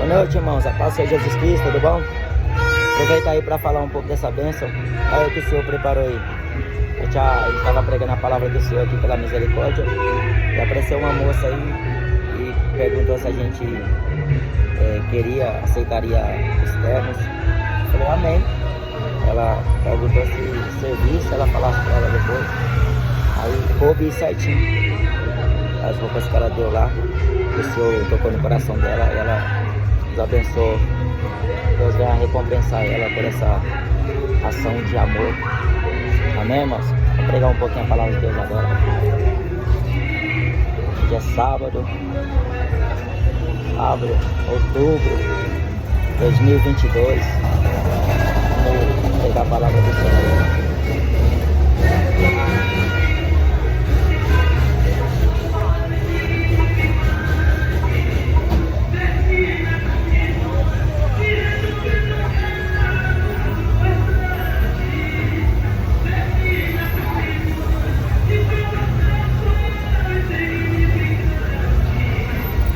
noite, irmãos. A paz seja Jesus Cristo, tudo bom? Aproveitar aí para falar um pouco dessa bênção. Olha o que o Senhor preparou aí. Ele estava pregando a palavra do Senhor aqui pela misericórdia. E apareceu uma moça aí e perguntou se a gente aceitaria os termos. Eu falei, amém. Ela perguntou se servisse, ela falasse para ela depois. Aí coube certinho as roupas que ela deu lá. O Senhor tocou no coração dela e ela nos abençoou. Deus venha recompensar ela por essa ação de amor. Amém, irmãos? Vou pregar um pouquinho a palavra de Deus agora. Hoje é sábado, outubro 2022. Vamos pegar a palavra do Senhor.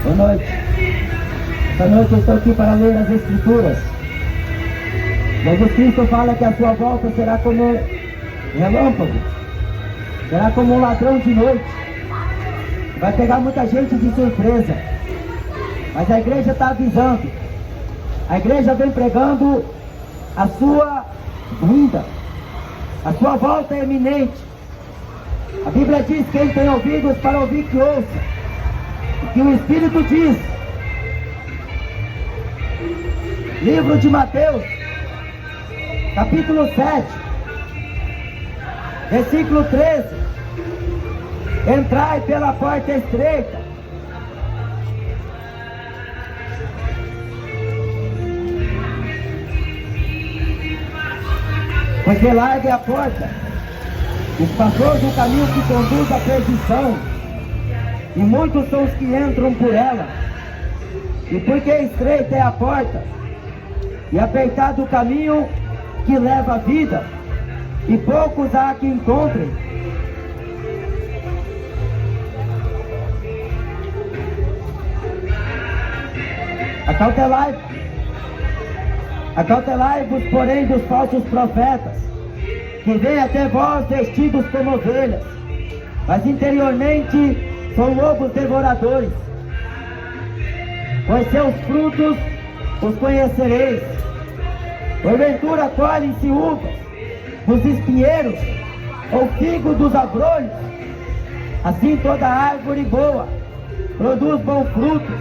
Boa noite. Esta noite eu estou aqui para ler as Escrituras. Jesus Cristo fala que a sua volta será como um relâmpago, será como um ladrão de noite. Vai pegar muita gente de surpresa. Mas a igreja está avisando. A igreja vem pregando a sua vinda. A sua volta é iminente. A Bíblia diz que quem tem ouvidos para ouvir que ouça. Que o Espírito diz, livro de Mateus, capítulo 7, versículo 13, entrai pela porta estreita, porque larga é a porta, espaçoso o caminho que conduz à perdição, e muitos são os que entram por ela. E porque estreita é a porta, e apertado o caminho que leva à vida, e poucos há que encontrem. Acautelai-vos, porém, dos falsos profetas, que vêm até vós vestidos como ovelhas, mas interiormente são lobos devoradores. Pois seus frutos os conhecereis. Porventura colhem-se uvas dos espinheiros, ou figo dos abrolhos? Assim toda árvore boa produz bons frutos,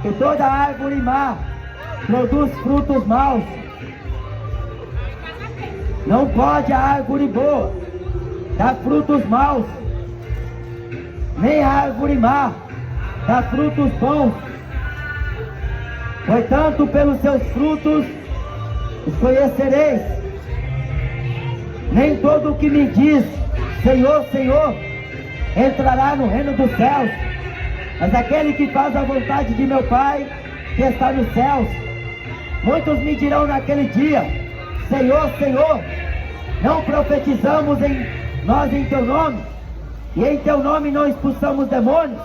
e toda árvore má produz frutos maus. Não pode a árvore boa dar frutos maus, nem a árvore má dá frutos bons. Portanto, pelos seus frutos os conhecereis. Nem todo o que me diz Senhor, Senhor entrará no reino dos céus, mas aquele que faz a vontade de meu Pai que está nos céus. Muitos me dirão naquele dia, Senhor, Senhor, não profetizamos nós em teu nome, e em teu nome não expulsamos demônios,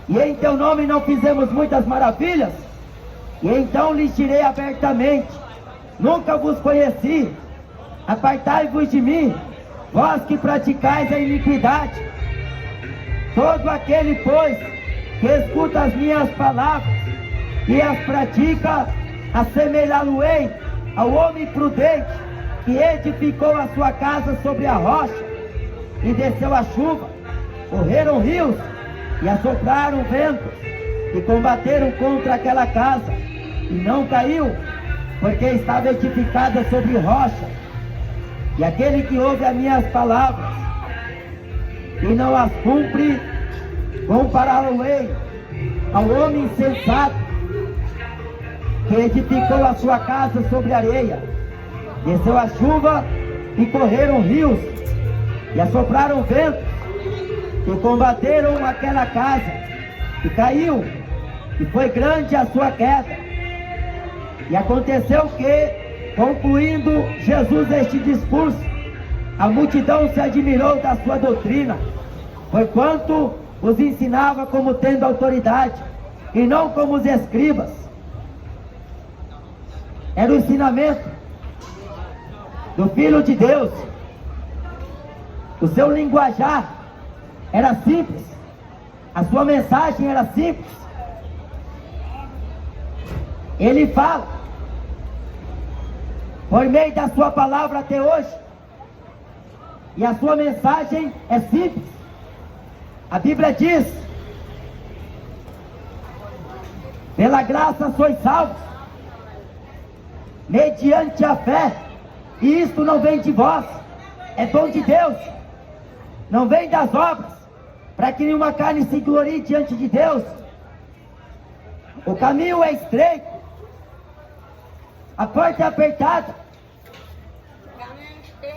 e em teu nome não fizemos muitas maravilhas? E então lhes direi abertamente, nunca vos conheci, apartai-vos de mim, vós que praticais a iniquidade. Todo aquele, pois, que escuta as minhas palavras e as pratica, assemelhá-lo-ei ao homem prudente, que edificou a sua casa sobre a rocha, e desceu a chuva, correram rios, e assopraram ventos, e combateram contra aquela casa, e não caiu, porque estava edificada sobre rocha. E aquele que ouve as minhas palavras, e não as cumpre, compará-lo-ei ao homem insensato, que edificou a sua casa sobre areia, desceu a chuva, e correram rios, e assopraram ventos, e combateram aquela casa, e caiu, e foi grande a sua queda. E aconteceu que, concluindo Jesus este discurso, a multidão se admirou da sua doutrina, porquanto os ensinava como tendo autoridade, e não como os escribas. Era o ensinamento do Filho de Deus. O seu linguajar era simples. A sua mensagem era simples. Ele fala por meio da sua palavra até hoje. E a sua mensagem é simples. A Bíblia diz: pela graça sois salvos, mediante a fé. E isto não vem de vós, é dom de Deus. Não vem das obras, para que nenhuma carne se glorie diante de Deus. O caminho é estreito, a porta é apertada.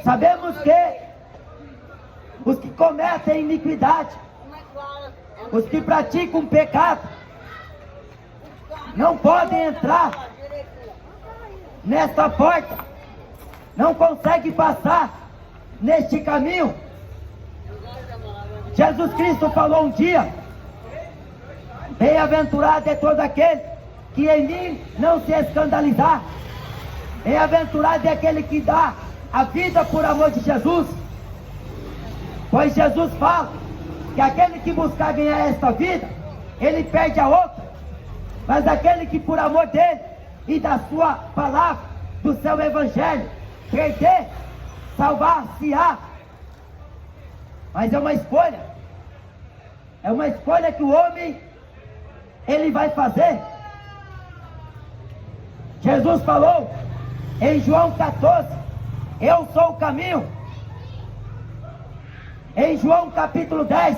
Sabemos que os que cometem iniquidade, os que praticam pecado, não podem entrar nesta porta, não conseguem passar neste caminho. Jesus Cristo falou um dia: bem-aventurado é todo aquele que em mim não se escandalizar. Bem-aventurado é aquele que dá a vida por amor de Jesus. Pois Jesus fala que aquele que buscar ganhar esta vida, ele perde a outra. Mas aquele que por amor dele e da sua palavra, do seu evangelho, perder, salvar-se-á. Mas é uma escolha. É uma escolha que o homem, ele vai fazer. Jesus falou em João 14: eu sou o caminho. Em João capítulo 10,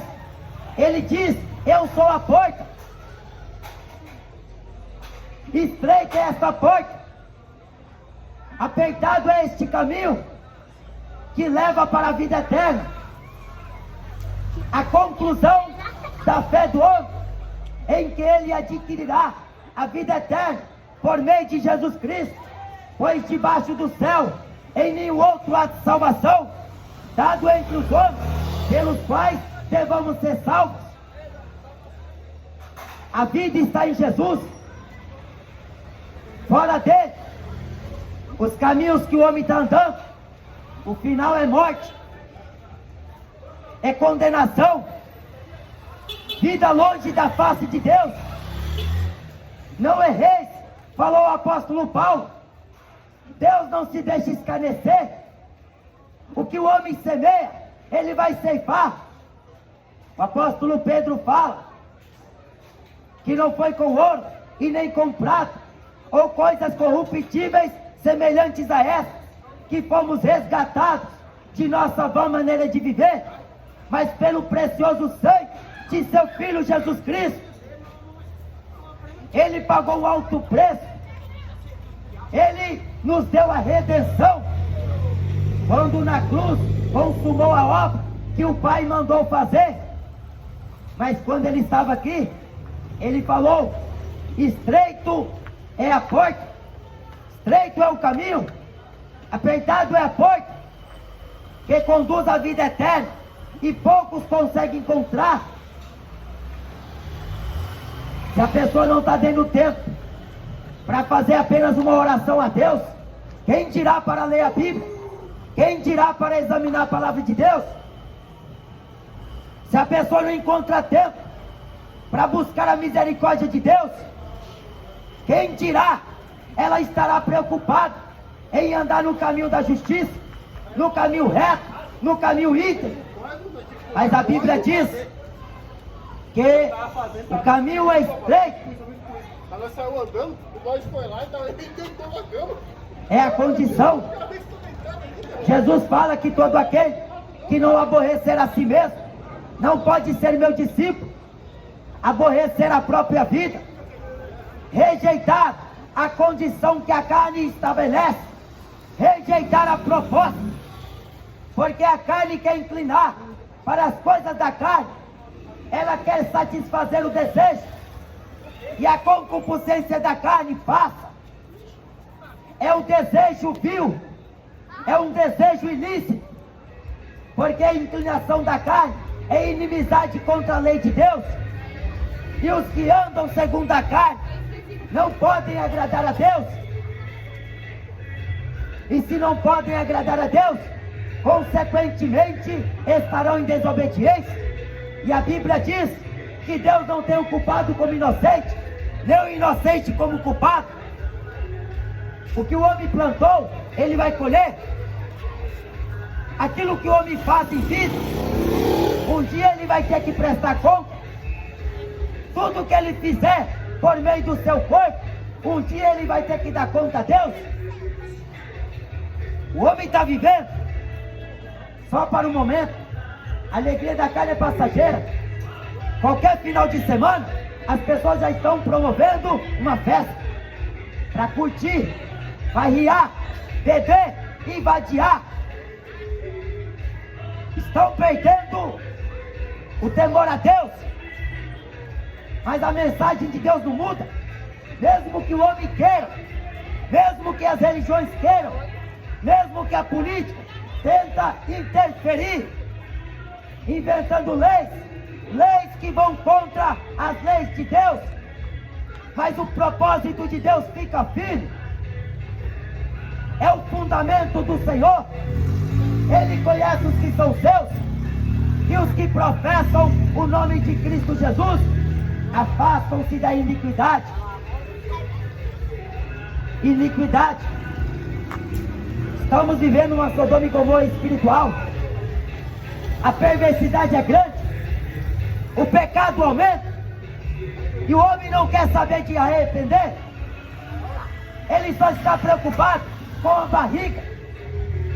ele diz: eu sou a porta. Estreita é esta porta, apertado é este caminho que leva para a vida eterna. A conclusão da fé do homem, em que ele adquirirá a vida eterna por meio de Jesus Cristo. Pois debaixo do céu em nenhum outro há de salvação, dado entre os homens, pelos quais devamos ser salvos. A vida está em Jesus. Fora dele, os caminhos que o homem está andando, o final é morte, é condenação, vida longe da face de Deus. Não erreis, falou o apóstolo Paulo. Deus não se deixa escarnecer. O que o homem semeia, ele vai ceifar. O apóstolo Pedro fala que não foi com ouro e nem com prata, ou coisas corruptíveis semelhantes a essas, que fomos resgatados de nossa vã maneira de viver, mas pelo precioso sangue de seu Filho Jesus Cristo. Ele pagou um alto preço. Ele nos deu a redenção, quando na cruz consumou a obra que o Pai mandou fazer. Mas quando ele estava aqui, ele falou: estreito é a porta, estreito é o caminho, apertado é a porta, que conduz à vida eterna, e poucos conseguem encontrar. Se a pessoa não está tendo tempo para fazer apenas uma oração a Deus, quem dirá para ler a Bíblia? Quem dirá para examinar a palavra de Deus? Se a pessoa não encontra tempo para buscar a misericórdia de Deus, quem dirá ela estará preocupada em andar no caminho da justiça, no caminho reto, no caminho íntegro? Mas a Bíblia diz que o caminho é estreito. Ela saiu andando, o nós foi lá e estava deitou na cama. É a condição. Jesus fala que todo aquele que não aborrecer a si mesmo não pode ser meu discípulo. Aborrecer a própria vida, rejeitar a condição que a carne estabelece, rejeitar a proposta, porque a carne quer inclinar para as coisas da carne, ela quer satisfazer o desejo, e a concupiscência da carne passa. É um desejo vil, é um desejo ilícito, porque a inclinação da carne é inimizade contra a lei de Deus, e os que andam segundo a carne não podem agradar a Deus. E se não podem agradar a Deus, consequentemente estarão em desobediência. E a Bíblia diz que Deus não tem o culpado como inocente, nem o inocente como culpado. O que o homem plantou, ele vai colher. Aquilo que o homem faz em vida, um dia ele vai ter que prestar conta. Tudo que ele fizer por meio do seu corpo, um dia ele vai ter que dar conta a Deus. O homem está vivendo só para o momento. A alegria da carne é passageira. Qualquer final de semana, as pessoas já estão promovendo uma festa para curtir, farriar, beber e vadiar. Estão perdendo o temor a Deus. Mas a mensagem de Deus não muda. Mesmo que o homem queira, mesmo que as religiões queiram, mesmo que a política tenta interferir, inventando leis que vão contra as leis de Deus, mas o propósito de Deus fica firme. É o fundamento do Senhor. Ele conhece os que são seus, e os que professam o nome de Cristo Jesus afastam-se da iniquidade. Estamos vivendo uma Sodoma e Gomorra espiritual. A perversidade é grande, o pecado aumenta, e o homem não quer saber de arrepender. Ele só está preocupado com a barriga,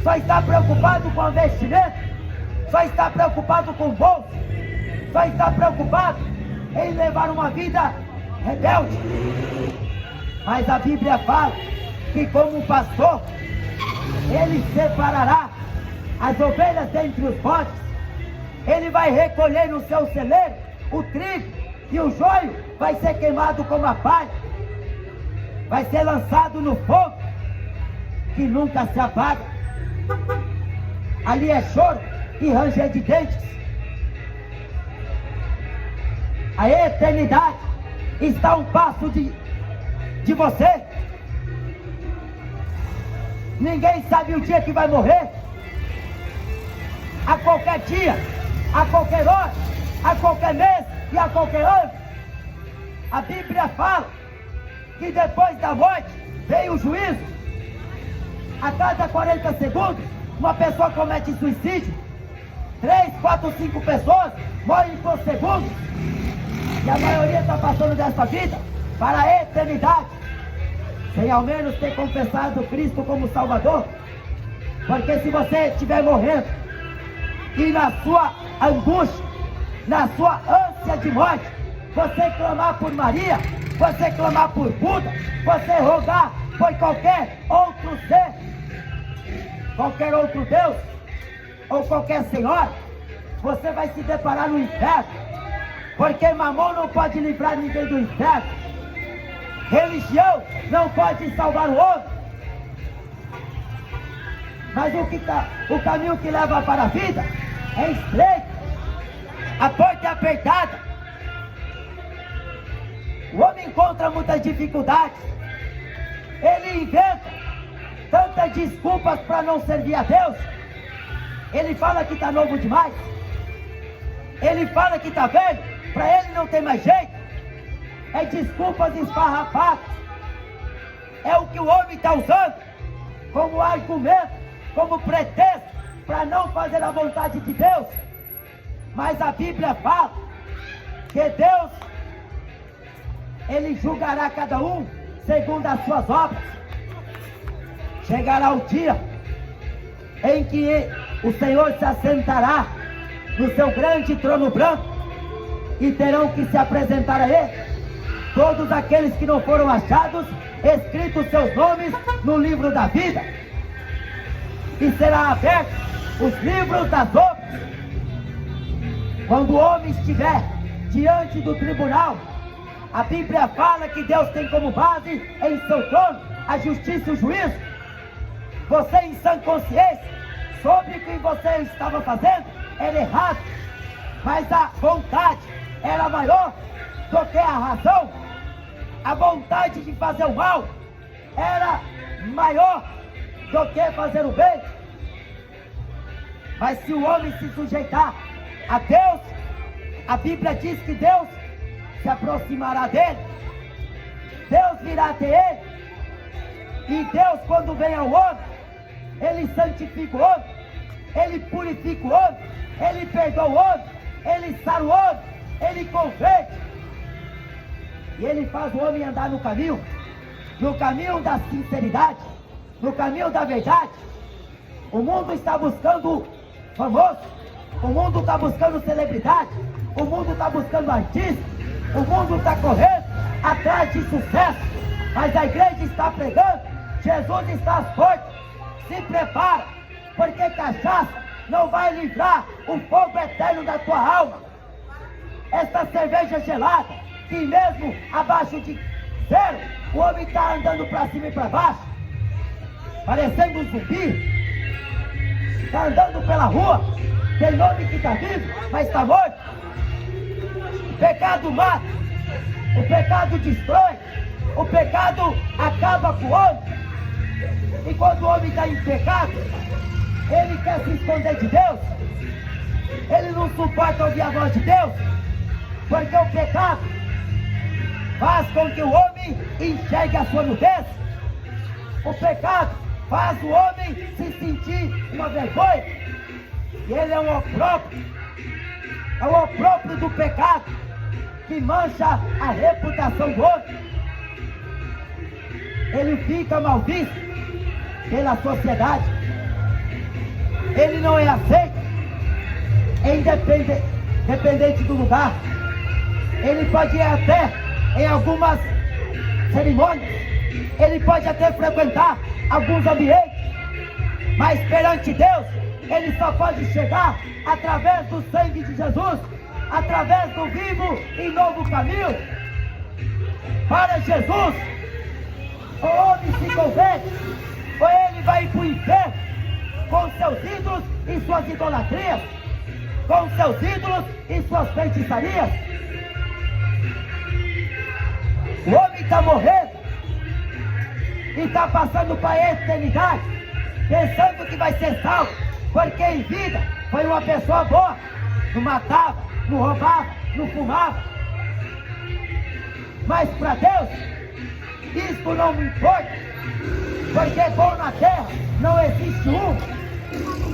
só está preocupado com a vestimenta, só está preocupado com o bolso, só está preocupado em levar uma vida rebelde. Mas a Bíblia fala que, como um pastor, ele separará as ovelhas dentre os bodes. Ele vai recolher no seu celeiro o trigo, e o joio vai ser queimado como a palha, vai ser lançado no fogo que nunca se apaga. Ali é choro e ranger de dentes. A eternidade está a um passo de você. Ninguém sabe o dia que vai morrer. A qualquer dia, a qualquer hora, a qualquer mês e a qualquer ano. A Bíblia fala que depois da morte vem o juízo. A cada 40 segundos, uma pessoa comete suicídio. 3, 4, 5 pessoas morrem por segundo. E a maioria está passando dessa vida para a eternidade, sem ao menos ter confessado Cristo como Salvador. Porque se você estiver morrendo e na sua angústia, na sua ânsia de morte, você clamar por Maria, você clamar por Buda, você rogar por qualquer outro ser, qualquer outro Deus, ou qualquer senhora, você vai se deparar no inferno. Porque Mamon não pode livrar ninguém do inferno. Religião não pode salvar o homem. Mas o caminho que leva para a vida é estreito. A porta é apertada. O homem encontra muitas dificuldades. Ele inventa tantas desculpas para não servir a Deus. Ele fala que está novo demais. Ele fala que está velho. Para ele não tem mais jeito. É desculpas esfarrapadas. É o que o homem está usando como argumento, como pretexto para não fazer a vontade de Deus. Mas a Bíblia fala que Deus, Ele julgará cada um segundo as suas obras. Chegará o dia em que o Senhor se assentará no seu grande trono branco, e terão que se apresentar a Ele todos aqueles que não foram achados, escritos seus nomes no livro da vida, e será aberto os livros das obras. Quando o homem estiver diante do tribunal, a Bíblia fala que Deus tem como base em seu trono a justiça e o juízo. Você, em sã consciência, sobre o que você estava fazendo era errado, mas a vontade era maior do que a razão. A vontade de fazer o mal era maior do que fazer o bem. Mas se o homem se sujeitar a Deus, a Bíblia diz que Deus se aproximará dele, Deus virá até ele, e Deus, quando vem ao homem, ele santifica o homem, ele purifica o homem, ele perdoa o homem, ele sara o homem, ele converte, e ele faz o homem andar no caminho da sinceridade, no caminho da verdade. O mundo está buscando famoso, o mundo está buscando celebridade, o mundo está buscando artista, o mundo está correndo atrás de sucesso, mas a igreja está pregando, Jesus está às portas, se prepara, porque cachaça não vai livrar o fogo eterno da tua alma. Esta cerveja gelada, que mesmo abaixo de zero, o homem está andando para cima e para baixo, parecendo um zumbi, está andando pela rua, tem nome que está vivo, mas está morto. O pecado mata, o pecado destrói, o pecado acaba com o homem. E quando o homem está em pecado, ele quer se esconder de Deus, ele não suporta ouvir a voz de Deus, porque o pecado faz com que o homem enxergue a sua nudez. O pecado faz o homem se sentir uma vergonha, e ele é o opróprio do pecado, que mancha a reputação do homem. Ele fica mal visto pela sociedade, ele não é aceito, independente do lugar. Ele pode ir até em algumas cerimônias, ele pode até frequentar alguns ambientes, mas perante Deus ele só pode chegar através do sangue de Jesus, através do vivo e novo caminho. Para Jesus, o homem se converte, ou ele vai para o inferno com seus ídolos e suas idolatrias, com seus ídolos e suas feitiçarias. O homem está morrendo e está passando para a eternidade, pensando que vai ser salvo, porque em vida foi uma pessoa boa, não matava, não roubava, não fumava. Mas para Deus, isso não me importa, porque bom na terra não existe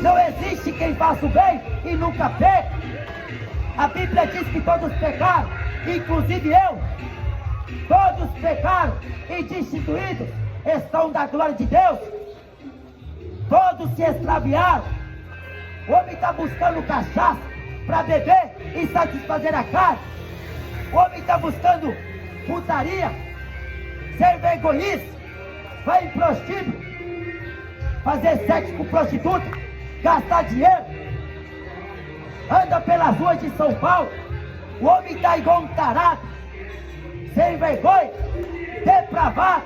não existe quem faça o bem e nunca peca. A Bíblia diz que todos pecaram, inclusive eu. Todos pecaram e destituídos estão da glória de Deus. Todos se extraviaram. O homem está buscando cachaça para beber e satisfazer a carne. O homem está buscando putaria, ser vergonhice, vai em prostíbulo, fazer sexo com prostituta, gastar dinheiro, anda pelas ruas de São Paulo. O homem está igual um tarado, sem vergonha, depravado,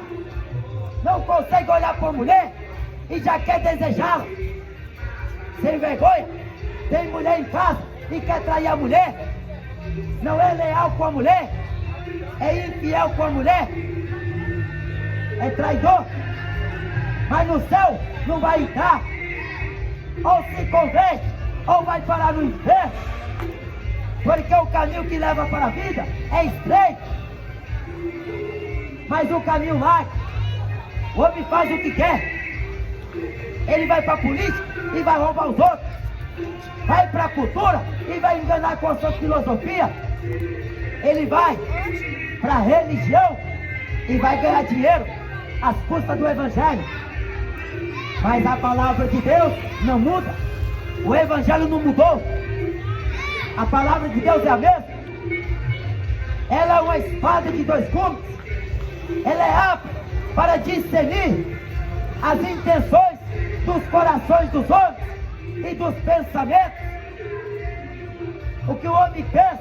não consegue olhar para a mulher e já quer desejá-la. Sem vergonha, tem mulher em casa e quer trair a mulher, não é leal com a mulher, é infiel com a mulher, é traidor, mas no céu não vai entrar. Ou se converte, ou vai parar no inferno, porque o caminho que leva para a vida é estreito, mas o caminho largo. O homem faz o que quer, ele vai para a política e vai roubar os outros, vai para a cultura e vai enganar com a sua filosofia, ele vai para a religião e vai ganhar dinheiro às custas do evangelho. Mas a palavra de Deus não muda, o evangelho não mudou, a palavra de Deus é a mesma. Ela é uma espada de dois gumes, ela é apta para discernir as intenções dos corações dos homens e dos pensamentos. O que o homem pensa,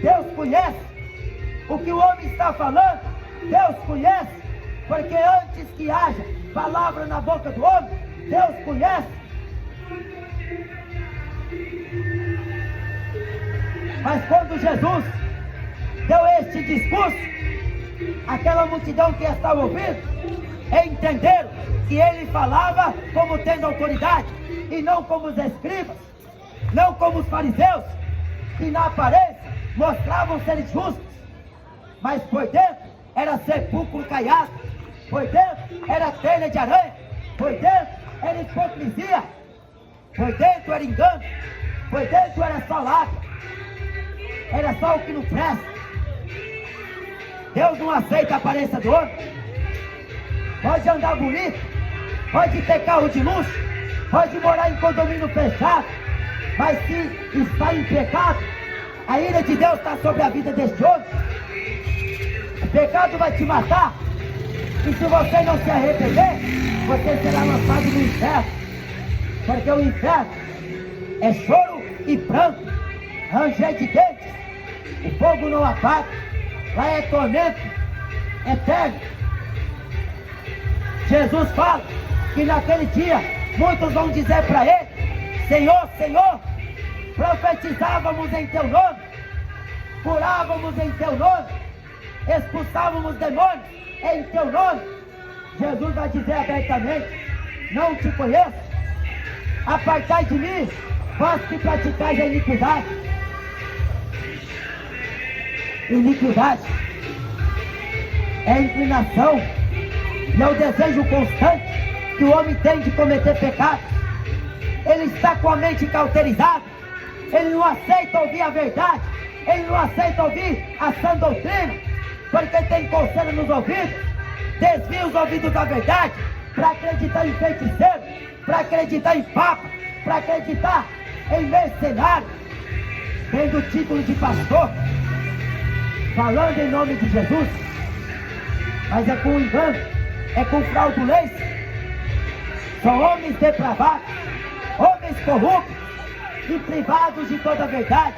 Deus conhece. O que o homem está falando, Deus conhece, porque antes que haja palavra na boca do homem, Deus conhece. Mas quando Jesus deu este discurso, aquela multidão que estava ouvindo, entenderam que ele falava como tendo autoridade, e não como os escribas, não como os fariseus, que na aparência mostravam ser justos, mas por dentro era sepulcro caiado, por dentro era telha de aranha, por dentro era hipocrisia, por dentro era engano, por dentro era só lábio, era só o que não presta. Deus não aceita a aparência do homem. Pode andar bonito, pode ter carro de luxo, pode morar em condomínio fechado, mas se está em pecado, a ira de Deus está sobre a vida deste homem. O pecado vai te matar, e se você não se arrepender, você será lançado no inferno, porque o inferno é choro e pranto, ranger de dentes, o fogo não apaga, lá é tormento eterno. Jesus fala que naquele dia muitos vão dizer para ele: Senhor, Senhor, profetizávamos em teu nome, curávamos em teu nome, expulsávamos demônios em teu nome. Jesus vai dizer abertamente: não te conheço, apartai de mim, vós que praticais a iniquidade. Iniquidade é a inclinação e é o desejo constante que o homem tem de cometer pecado. Ele está com a mente cauterizada, ele não aceita ouvir a verdade, ele não aceita ouvir a sã doutrina, porque tem coceira nos ouvidos, desvia os ouvidos da verdade para acreditar em feiticeiro, para acreditar em papa, para acreditar em mercenário, tendo o título de pastor, falando em nome de Jesus, mas é com engano, é com fraudulência. São homens depravados, homens corruptos e privados de toda a verdade.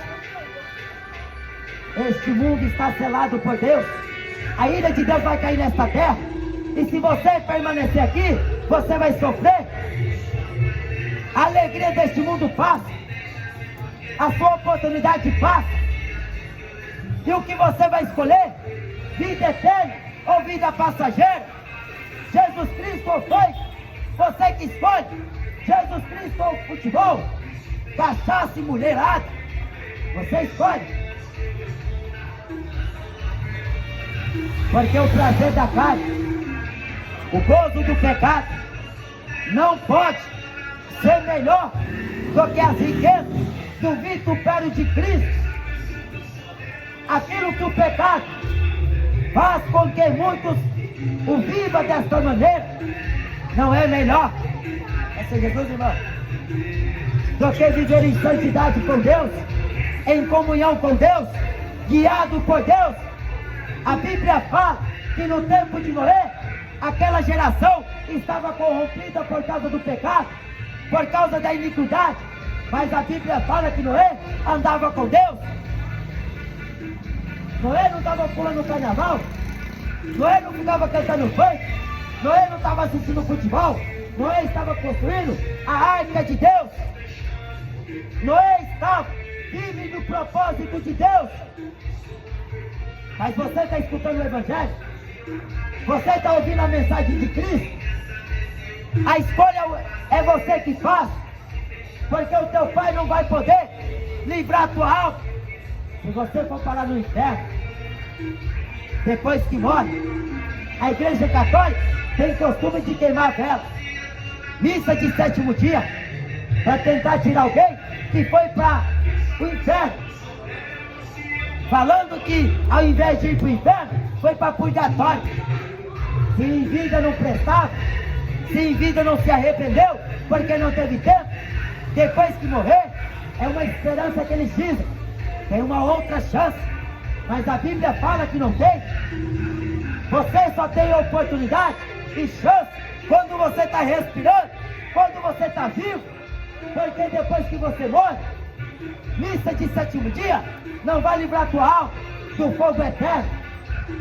Este mundo está selado por Deus, a ira de Deus vai cair nesta terra, e se você permanecer aqui, você vai sofrer. A alegria deste mundo passa, a sua oportunidade passa, e o que você vai escolher? Vida eterna ou vida passageira? Jesus Cristo ou foi? Você que escolhe. Jesus Cristo ou futebol, cachaça e mulherada? Você escolhe. Porque o prazer da carne, o gozo do pecado, não pode ser melhor do que as riquezas do vitupério de Cristo. Aquilo que o pecado faz com que muitos o vivam desta maneira, não é melhor, essa é Jesus, irmão, do que viver em santidade com Deus, em comunhão com Deus, guiado por Deus. A Bíblia fala que no tempo de Noé, aquela geração estava corrompida por causa do pecado, por causa da iniquidade, mas a Bíblia fala que Noé andava com Deus. Noé não estava pulando carnaval, Noé não ficava cantando funk, Noé não estava assistindo futebol, Noé estava construindo a arca de Deus. Noé estava vive no propósito de Deus. Mas você está escutando o Evangelho? Você está ouvindo a mensagem de Cristo? A escolha é você que faz, porque o teu Pai não vai poder livrar a tua alma se você for parar no inferno depois que morre. A Igreja Católica tem costume de queimar vela, missa de sétimo dia, para tentar tirar alguém que foi para o inferno, falando que ao invés de ir para o inferno, foi para purgatório. Se em vida não prestava, se em vida não se arrependeu, porque não teve tempo, depois que morrer, é uma esperança que eles dizem, tem uma outra chance, mas a Bíblia fala que não tem. Você só tem oportunidade e chance quando você está respirando, quando você está vivo, porque depois que você morre, missa de sétimo dia não vai livrar tua alma do fogo eterno.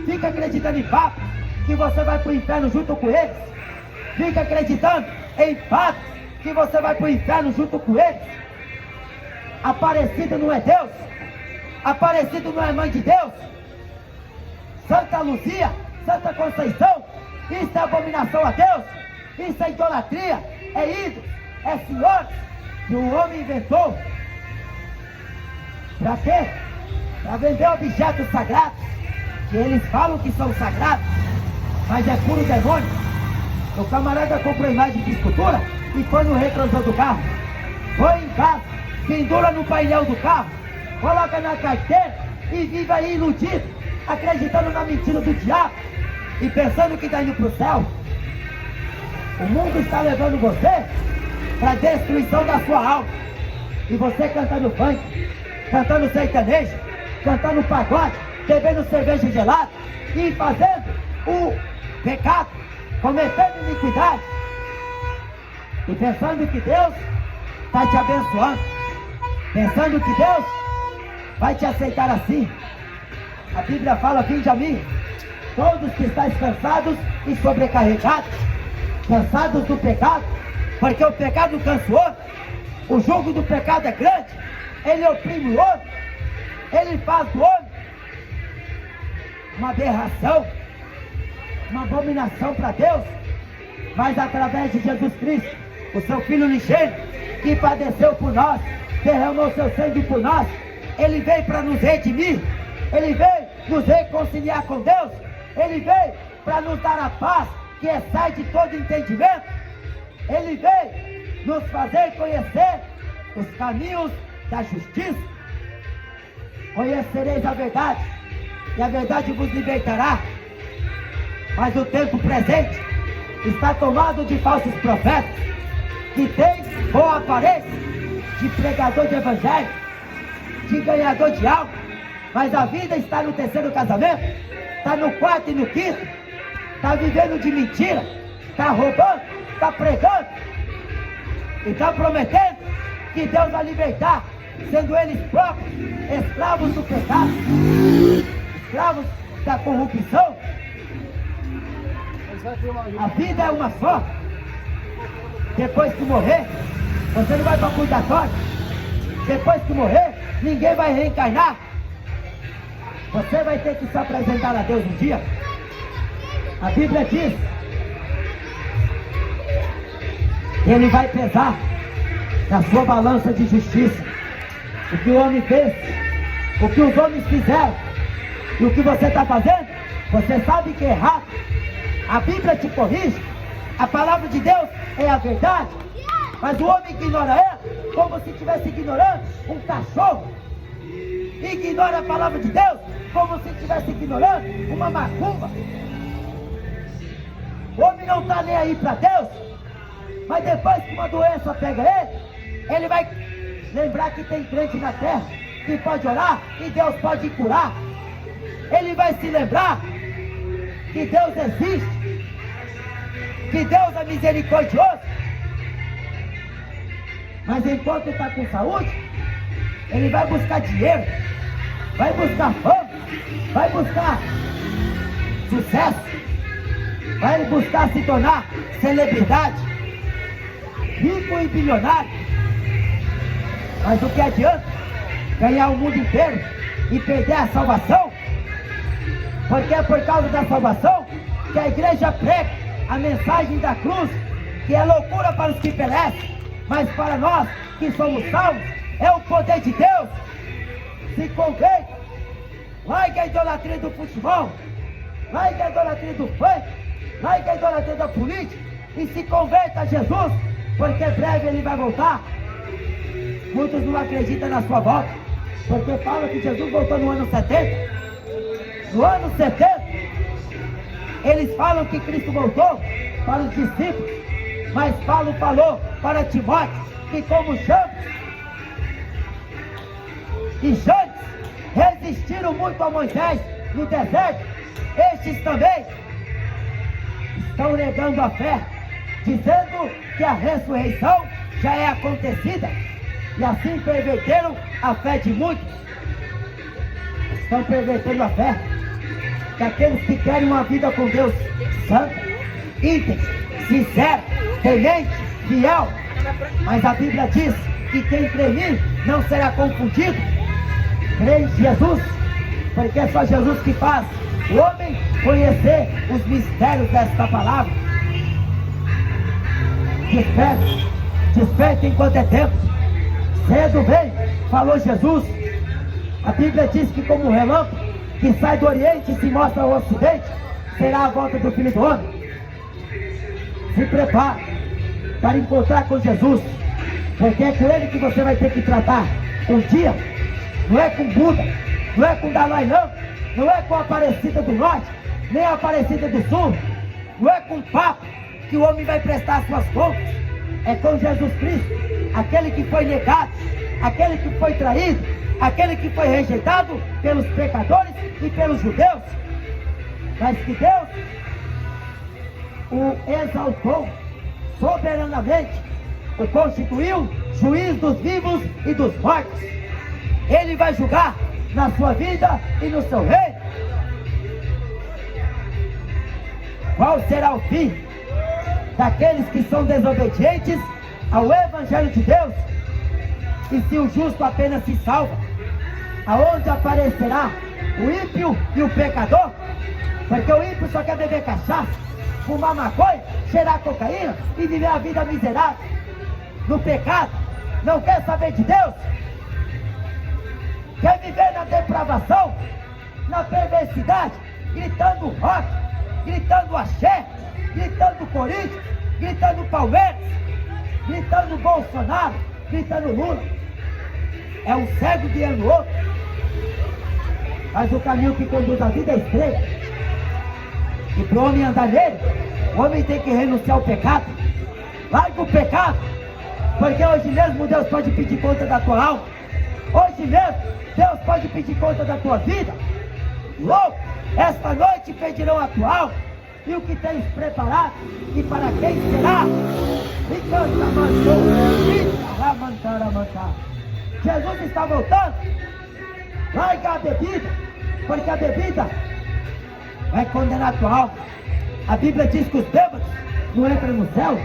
Fica acreditando em papo que você vai para o inferno junto com eles. Fica acreditando em papo que você vai para o inferno junto com eles. Aparecida não é Deus, Aparecido não é mãe de Deus. Santa Luzia, Santa Conceição, Isso é abominação a Deus. Isso é idolatria. É ídolo. É senhor que o homem inventou. Para quê? Para vender objetos sagrados. Que eles falam que são sagrados, mas é puro demônio. O camarada comprou imagem de escultura e põe no retrovisor do carro. Põe em casa, pendura no painel do carro, coloca na carteira e vive aí iludido, acreditando na mentira do diabo e pensando que está indo para o céu. O mundo está levando você para a destruição da sua alma. E você cantando funk, cantando sertanejo, cantando pagode, bebendo cerveja gelada e fazendo o pecado, cometendo iniquidade e pensando que Deus está te abençoando, pensando que Deus vai te aceitar assim. A Bíblia fala: vinde a mim, todos que estáis cansados e sobrecarregados, cansados do pecado, porque o pecado cansa o homem, o jugo do pecado é grande, ele oprime o homem, ele faz do homem uma aberração, uma abominação para Deus. Mas através de Jesus Cristo, o seu Filho ligeiro, que padeceu por nós, derramou seu sangue por nós, ele veio para nos redimir, ele veio nos reconciliar com Deus, ele veio para nos dar a paz que excede de todo entendimento, ele veio nos fazer conhecer os caminhos da justiça. Conhecereis a verdade, e a verdade vos libertará. Mas o tempo presente está tomado de falsos profetas, que têm boa aparência de pregador de evangelho, de ganhador de alma, mas a vida está no terceiro casamento, está no quarto e no quinto, está vivendo de mentira, está roubando, está pregando e está prometendo que Deus vai libertar, sendo eles próprios escravos do pecado, escravos da corrupção. A vida é uma só. Depois que morrer, você não vai para o purgatório. Depois que morrer, ninguém vai reencarnar. Você vai ter que se apresentar a Deus um dia. A Bíblia diz que Ele vai pesar na sua balança de justiça o que o homem fez, o que os homens fizeram e o que você está fazendo. Você sabe que é errado. A Bíblia te corrige. A palavra de Deus é a verdade. Mas o homem ignora ela como se estivesse ignorando um cachorro. Ignora a palavra de Deus como se estivesse ignorando uma macumba. O homem não está nem aí para Deus. Mas depois que uma doença pega ele, ele vai lembrar que tem crente na terra que pode orar e Deus pode curar. Ele vai se lembrar que Deus existe, que Deus é misericordioso. Mas enquanto está com saúde, ele vai buscar dinheiro, vai buscar fama, vai buscar sucesso, vai buscar se tornar celebridade, rico e bilionário. Mas o que adianta ganhar o mundo inteiro e perder a salvação? Porque é por causa da salvação que a igreja prega a mensagem da cruz, que é loucura para os que perecem, mas para nós que somos salvos é o poder de Deus. Se converta, largue a idolatria do futebol, largue a idolatria do funk, largue a idolatria da política e se converta a Jesus, porque breve Ele vai voltar. Muitos não acreditam na sua volta, porque falam que Jesus voltou no ano 70. No ano 70, eles falam que Cristo voltou para os discípulos, mas Paulo falou para Timóteo que como Jannes e Jannes resistiram muito a Moisés no deserto, estes também estão negando a fé, dizendo que a ressurreição já é acontecida, e assim perverteram a fé de muitos. Estão pervertendo a fé daqueles que querem uma vida com Deus santa, íntegra, sincera, temente, fiel. Mas a Bíblia diz que quem crê em mim não será confundido. Crê em Jesus, porque é só Jesus que faz o homem conhecer os mistérios desta palavra. Desperte, desperte enquanto é tempo. Cedo vem, falou Jesus. A Bíblia diz que como um relâmpago que sai do Oriente e se mostra ao Ocidente, será a volta do Filho do Homem. Se prepare para encontrar com Jesus, porque é com Ele que você vai ter que tratar um dia. Não é com Buda, não é com Dalai Lama, não é com a Aparecida do Norte, nem a Aparecida do Sul, não é com o Papa que o homem vai prestar suas contas. É com Jesus Cristo, aquele que foi negado, aquele que foi traído, aquele que foi rejeitado pelos pecadores e pelos judeus, mas que Deus o exaltou soberanamente, o constituiu juiz dos vivos e dos mortos. Ele vai julgar na sua vida e no seu reino. Qual será o fim daqueles que são desobedientes ao Evangelho de Deus? E se o justo apenas se salva, aonde aparecerá o ímpio e o pecador? Porque o ímpio só quer beber cachaça, fumar maconha, cheirar cocaína e viver a vida miserável no pecado. Não quer saber de Deus, quer viver na depravação, na perversidade, gritando rock, gritando axé, gritando Corinthians, gritando Palmeiras, gritando Bolsonaro, gritando Lula. É um cego guiando o outro. Mas o caminho que conduz a vida é estreito, e para o homem andar nele, o homem tem que renunciar ao pecado. Larga o pecado, porque hoje mesmo Deus pode pedir conta da tua alma. Hoje mesmo Deus pode pedir conta da tua vida. Louco, esta noite pedirão a tua alma, e o que tens preparado, e para quem será? E canta, mantou, Jesus está voltando. Larga a bebida, porque a bebida vai condenar a tua alma. A Bíblia diz que os bêbados não entram no céu.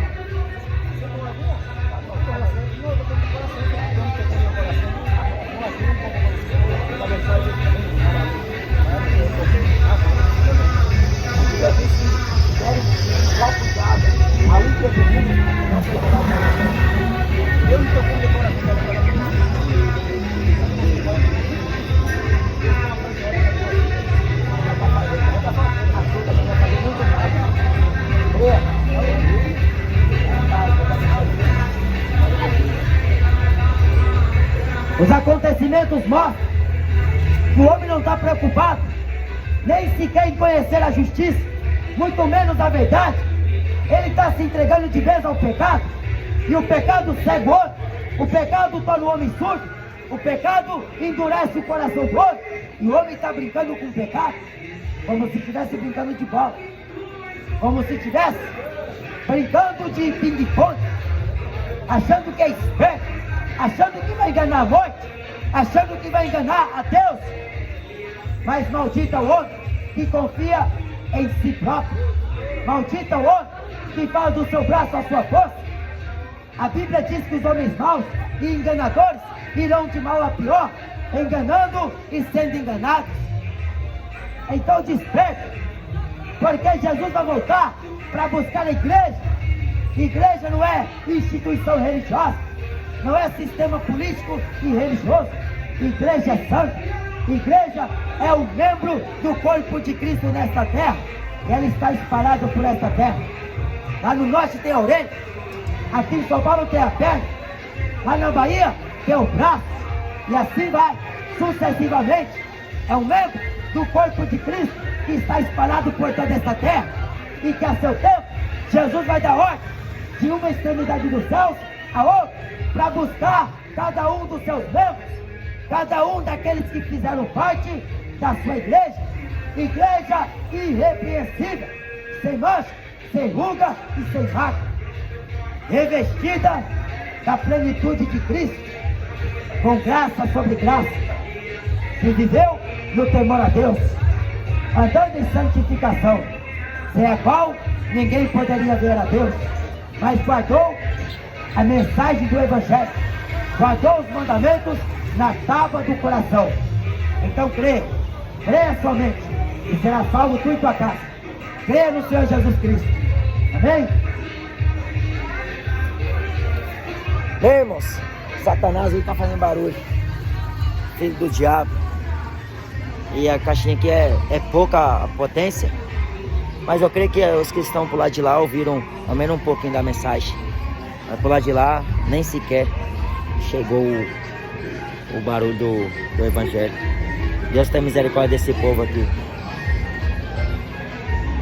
Os acontecimentos mostram que o homem não está preocupado nem sequer em conhecer a justiça, muito menos a verdade. Ele está se entregando de vez ao pecado, e o pecado cega o outro, o pecado torna o homem surdo, o pecado endurece o coração do outro, e o homem está brincando com o pecado como se estivesse brincando de bola, como se estivesse brincando de ping-pong, achando que é esperto, achando que vai enganar a morte, achando que vai enganar a Deus. Mas maldito é o homem que confia em si próprio, maldito é o homem que faz do seu braço a sua força. A Bíblia diz que os homens maus e enganadores irão de mal a pior, enganando e sendo enganados. Então desperte, porque Jesus vai voltar para buscar a igreja. Igreja não é instituição religiosa, não é sistema político e religioso. Igreja é santa. Igreja é um membro do corpo de Cristo nesta terra, e ela está espalhada por esta terra. Lá no norte tem a orelha, aqui em São Paulo tem a perna, lá na Bahia tem o braço, e assim vai sucessivamente. É um membro do corpo de Cristo que está espalhado por toda esta terra, e que a seu tempo Jesus vai dar ordem de uma extremidade dos céus a outra, para buscar cada um dos seus membros, cada um daqueles que fizeram parte da sua igreja. Igreja irrepreensível, sem mancha, sem ruga e sem marca, revestida da plenitude de Cristo, com graça sobre graça, que viveu no temor a Deus, andando em santificação, sem a qual ninguém poderia ver a Deus, mas guardou a mensagem do Evangelho, guardou os mandamentos na tábua do coração. Então creia somente, e será salvo tu e tua casa. Creia no Senhor Jesus Cristo. Amém? Bem, irmãos, Satanás aí tá fazendo barulho. Filho do diabo. E a caixinha aqui é pouca potência. Mas eu creio que os que estão por lá de lá ouviram ao menos um pouquinho da mensagem. Mas por lá de lá, nem sequer chegou o barulho do Evangelho. Deus tem misericórdia desse povo aqui.